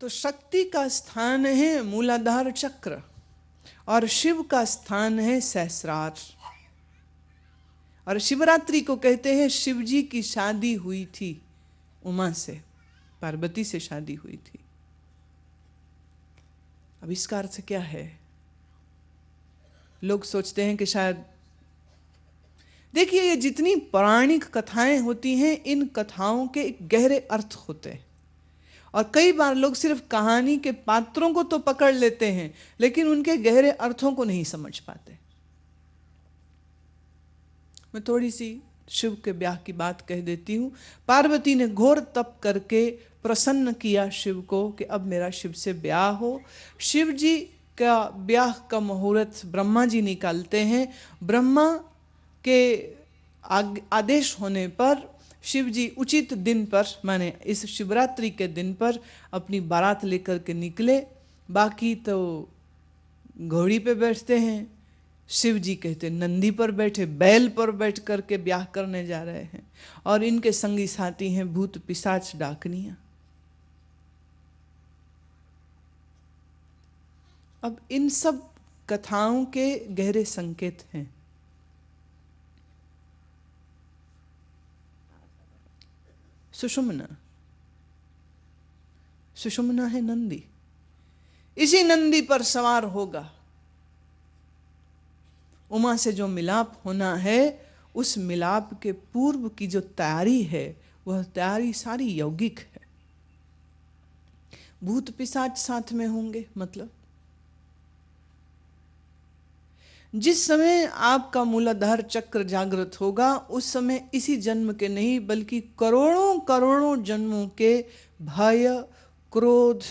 तो शक्ति का स्थान है मूलाधार चक्र और शिव का स्थान है सहस्रार। और शिवरात्रि को कहते हैं शिव जी की शादी हुई थी उमा से, पार्वती से शादी हुई थी। अब इसका अर्थ क्या है? लोग सोचते हैं कि शायद, देखिए ये जितनी पौराणिक कथाएं होती हैं, इन कथाओं के एक गहरे अर्थ होते हैं। और कई बार लोग सिर्फ कहानी के पात्रों को तो पकड़ लेते हैं, लेकिन उनके गहरे अर्थों को नहीं समझ पाते। मैं थोड़ी सी शिव के ब्याह की बात कह देती हूँ। पार्वती ने घोर तप करके प्रसन्न किया शिव को कि अब मेरा शिव से ब्याह हो। शिव जी का ब्याह का मुहूर्त ब्रह्मा जी निकालते हैं। ब्रह्मा के आदेश होने पर शिव जी उचित दिन पर, माने इस शिवरात्रि के दिन पर, अपनी बारात लेकर के निकले। बाकी तो घोड़ी पे बैठते हैं, शिव जी कहते नंदी पर बैठे, बैल पर बैठ करके ब्याह करने जा रहे हैं। और इनके संगी साथी हैं भूत पिशाच डाकनियां। अब इन सब कथाओं के गहरे संकेत हैं। सुषुम्ना, सुषुम्ना है नंदी, इसी नंदी पर सवार होगा। उमा से जो मिलाप होना है, उस मिलाप के पूर्व की जो तैयारी है, वह तैयारी सारी यौगिक है। भूत पिशाच साथ में होंगे, मतलब जिस समय आपका मूलाधार चक्र जागृत होगा, उस समय इसी जन्म के नहीं बल्कि करोड़ों करोड़ों जन्मों के भय, क्रोध,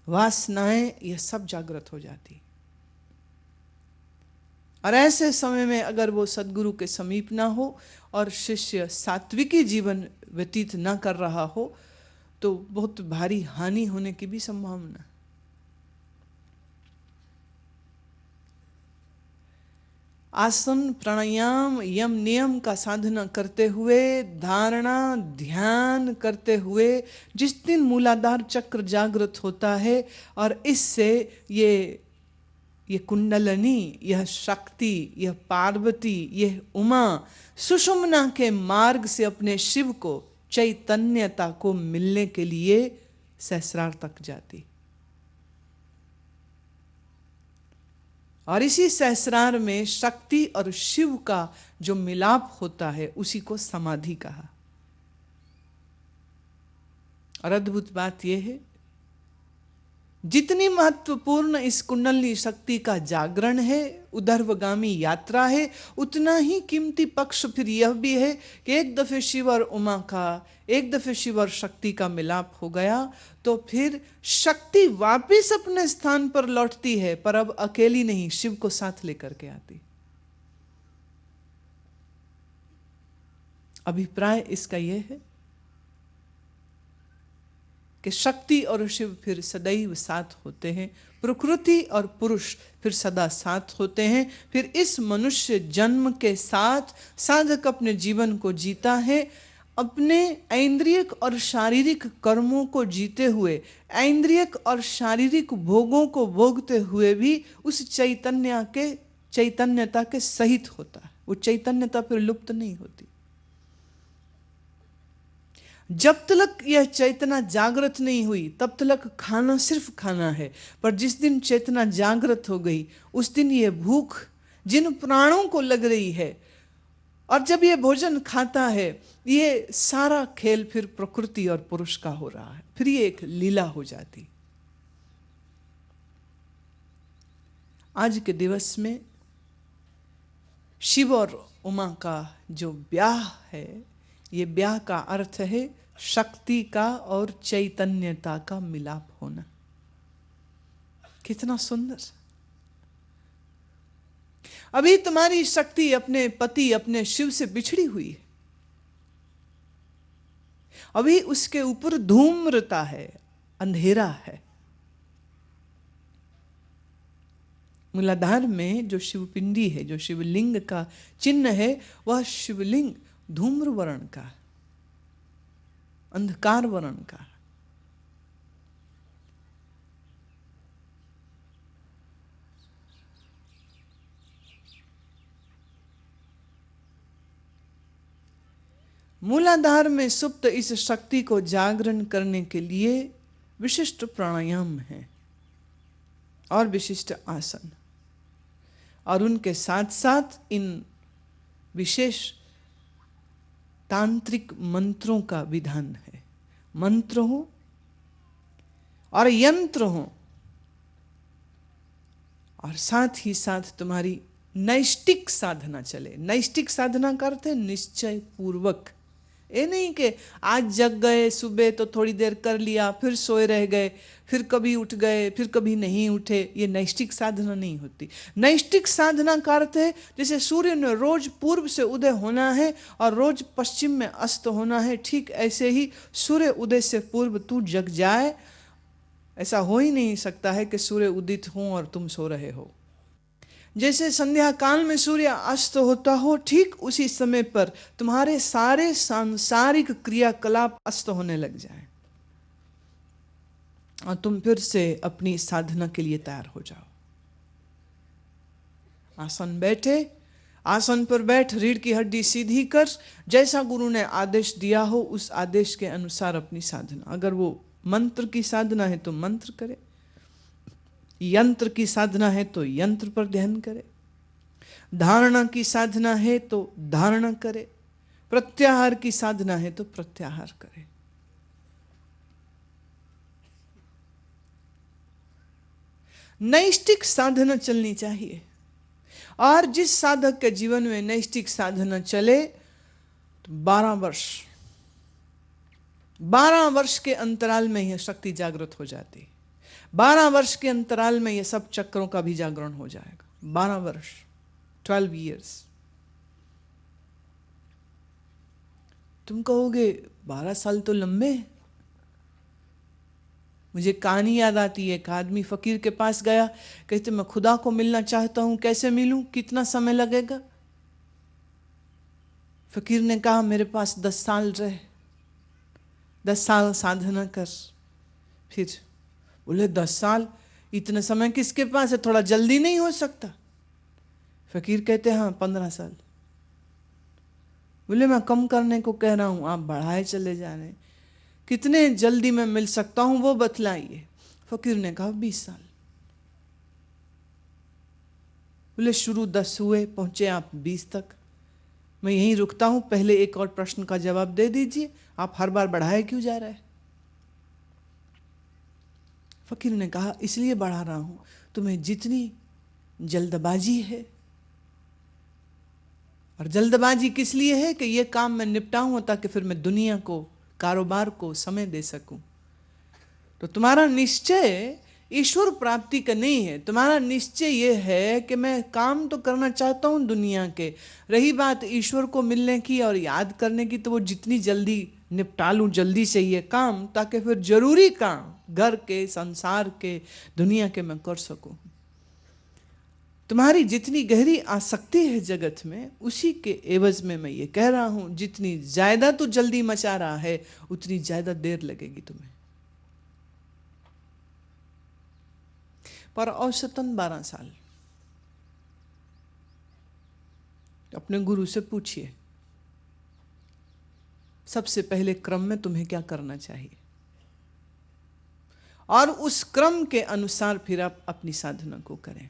वासनाएं, यह सब जागृत हो जाती। और ऐसे समय में अगर वो सद्गुरु के समीप ना हो और शिष्य सात्विकी जीवन व्यतीत ना कर रहा हो, तो बहुत भारी हानि होने की भी संभावना। आसन, प्राणायाम, यम नियम का साधना करते हुए, धारणा, ध्यान करते हुए जिस दिन मूलाधार चक्र जागृत होता है और इससे ये कुंडलनी, यह शक्ति, यह पार्वती, यह उमा सुषुम्ना के मार्ग से अपने शिव को, चैतन्यता को मिलने के लिए सहस्रार तक जाती। और इसी सहस्रार में शक्ति और शिव का जो मिलाप होता है, उसी को समाधि कहा। और अद्भुत बात यह है, जितनी महत्वपूर्ण इस कुंडली शक्ति का जागरण है, उधर्वगामी यात्रा है, उतना ही कीमती पक्ष फिर यह भी है कि एक दफे शिव और उमा का, एक दफे शिव और शक्ति का मिलाप हो गया तो फिर शक्ति वापिस अपने स्थान पर लौटती है, पर अब अकेली नहीं, शिव को साथ लेकर के आती। अभिप्राय इसका यह है कि शक्ति और शिव फिर सदैव साथ होते हैं, प्रकृति और पुरुष फिर सदा साथ होते हैं। फिर इस मनुष्य जन्म के साथ साधक अपने जीवन को जीता है, अपने ऐन्द्रियक और शारीरिक कर्मों को जीते हुए, ऐन्द्रियक और शारीरिक भोगों को भोगते हुए भी उस चैतन्यता के सहित होता है। वो चैतन्यता फिर लुप्त नहीं होती। जब तक यह चेतना जागृत नहीं हुई, तब तक खाना सिर्फ खाना है। पर जिस दिन चेतना जागृत हो गई, उस दिन यह भूख जिन प्राणों को लग रही है, और जब यह भोजन खाता है, ये सारा खेल फिर प्रकृति और पुरुष का हो रहा है। फिर ये एक लीला हो जाती। आज के दिवस में शिव और उमा का जो ब्याह है, ये ब्याह का अर्थ है शक्ति का और चैतन्यता का मिलाप होना। कितना सुंदर। अभी तुम्हारी शक्ति अपने पति, अपने शिव से बिछड़ी हुई है। अभी उसके ऊपर धूम्रता है, अंधेरा है। मूलाधार में जो शिवपिंडी है, जो शिवलिंग का चिन्ह है, वह शिवलिंग धूम्र वर्ण का, अंधकार वर्ण का। मूलाधार में सुप्त इस शक्ति को जागरण करने के लिए विशिष्ट प्राणायाम है और विशिष्ट आसन, और उनके साथ साथ इन विशेष तांत्रिक मंत्रों का विधान है। मंत्र हो और यंत्र हो, और साथ ही साथ तुम्हारी नैष्टिक साधना चले। नैष्टिक साधना का अर्थ है निश्चय पूर्वक। ये नहीं कि आज जग गए, सुबह तो थोड़ी देर कर लिया, फिर सोए रह गए, फिर कभी उठ गए, फिर कभी नहीं उठे। ये नैष्टिक साधना नहीं होती। नैष्टिक साधना का अर्थ है जैसे सूर्य ने रोज पूर्व से उदय होना है और रोज पश्चिम में अस्त होना है, ठीक ऐसे ही सूर्य उदय से पूर्व तू जग जाए। ऐसा हो ही नहीं सकता है कि सूर्य उदित हो और तुम सो रहे हो। जैसे संध्या काल में सूर्य अस्त होता हो, ठीक उसी समय पर तुम्हारे सारे सांसारिक क्रियाकलाप अस्त होने लग जाए और तुम फिर से अपनी साधना के लिए तैयार हो जाओ। आसन बैठे, आसन पर बैठ, रीढ़ की हड्डी सीधी कर, जैसा गुरु ने आदेश दिया हो उस आदेश के अनुसार अपनी साधना। अगर वो मंत्र की साधना है तो मंत्र करे, यंत्र की साधना है तो यंत्र पर ध्यान करे, धारणा की साधना है तो धारणा करे, प्रत्याहार की साधना है तो प्रत्याहार करे। नैष्टिक साधना चलनी चाहिए, और जिस साधक के जीवन में नैष्टिक साधना चले तो 12 वर्ष के अंतराल में यह शक्ति जागृत हो जाती। 12 वर्ष के अंतराल में ये सब चक्रों का भी जागरण हो जाएगा। 12 वर्ष, 12 years। तुम कहोगे 12 साल तो लंबे। मुझे कहानी याद आती है। एक आदमी फकीर के पास गया, कहते मैं खुदा को मिलना चाहता हूं, कैसे मिलूं, कितना समय लगेगा? फकीर ने कहा मेरे पास 10 साल रहे, 10 साल साधना कर। फिर बोले 10 साल, इतने समय किसके पास है, थोड़ा जल्दी नहीं हो सकता? फकीर कहते हाँ 15 साल। बोले मैं कम करने को कह रहा हूं, आप बढ़ाए चले जा रहे हैं, कितने जल्दी मैं मिल सकता हूं वो बतलाइए। फकीर ने कहा 20 साल। बोले शुरू 10 हुए, पहुंचे आप 20 तक। मैं यहीं रुकता हूं, पहले एक और प्रश्न का जवाब दे दीजिए, आप हर बार बढ़ाए क्यों जा रहे हैं? फकीर ने कहा इसलिए बढ़ा रहा हूं, तुम्हें जितनी जल्दबाजी है, और जल्दबाजी किस लिए है कि ये काम मैं निपटाऊं ताकि फिर मैं दुनिया को, कारोबार को समय दे सकूं। तो तुम्हारा निश्चय ईश्वर प्राप्ति का नहीं है, तुम्हारा निश्चय ये है कि मैं काम तो करना चाहता हूं दुनिया के। रही बात ईश्वर को मिलने की और याद करने की, तो वो जितनी जल्दी निपटा लूं जल्दी से ये काम, ताकि फिर जरूरी काम घर के, संसार के, दुनिया के मैं कर सकूं। तुम्हारी जितनी गहरी आसक्ति है जगत में, उसी के एवज में मैं ये कह रहा हूं, जितनी ज्यादा तू जल्दी मचा रहा है उतनी ज्यादा देर लगेगी तुम्हें। पर औसतन 12 साल। अपने गुरु से पूछिए सबसे पहले क्रम में तुम्हें क्या करना चाहिए, और उस क्रम के अनुसार फिर आप अपनी साधना को करें।